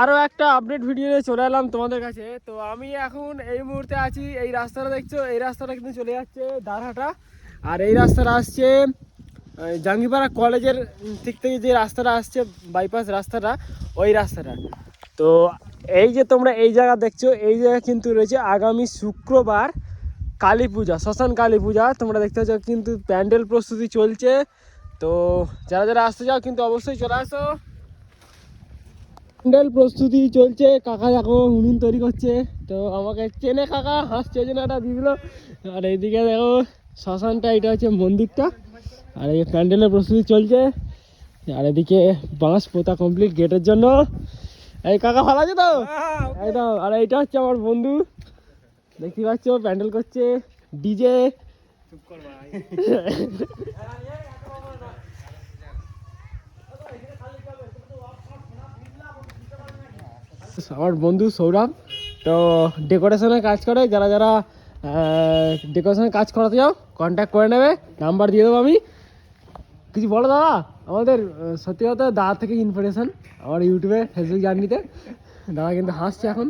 আরো একটা update video নিয়ে চলে এলাম তোমাদের কাছে। তো আমি এখন এই মুহূর্তে আছি, এই রাস্তাটা দেখছো, এই রাস্তাটা কিন্তু চলে যাচ্ছে দারহাটা। আর এই রাস্তাটা আসছে জাঙ্গিপাড়া কলেজের দিক থেকে, যে রাস্তাটা আসছে বাইপাস রাস্তাটা, ওই রাস্তাটা। তো এই যে তোমরা এই জায়গা দেখছো, এই জায়গা কিন্তু রয়েছে আগামী শুক্রবার কালী পূজা, শ্মশান কালী পূজা। তোমরা দেখতে পাচ্ছ কিন্তু প্যান্ডেল প্রস্তুতি চলছে। তো যারা যারা আসতে চাও কিন্তু অবশ্যই চলে আসো। প্যান্ডেল প্রস্তুতি চলছে, কাকা দেখো উনুন তৈরি করছে। তো আমাকে চেনে কাকা, হাসছে জন্য একটা দিয়ে দিল। আর এইদিকে দেখো শ্মশানটা, এটা হচ্ছে মন্দিরটা। আর এই প্যান্ডেলের প্রস্তুতি চলছে। আর এদিকে বাঁশ পোতা কমপ্লিট গেটের জন্য। এই কাকা ভালো আছে তো? একদম। আর এইটা হচ্ছে আমার বন্ধু, দেখতে পাচ্ছ প্যান্ডেল করছে, ডিজে। আমার বন্ধু সৌরভ তো ডেকোরেশনের কাজ করে। যারা যারা ডেকোরেশনের কাজ করাতে যাও কন্ট্যাক্ট করে নেবে, নাম্বার দিয়ে দেবো আমি। কিছু বলো দাদা, আমাদের সত্যি কথা দাদা থেকে ইনফরমেশন আমার ইউটিউবে ফেসবুক জার্নিতে। দাদা কিন্তু হাসছে এখন।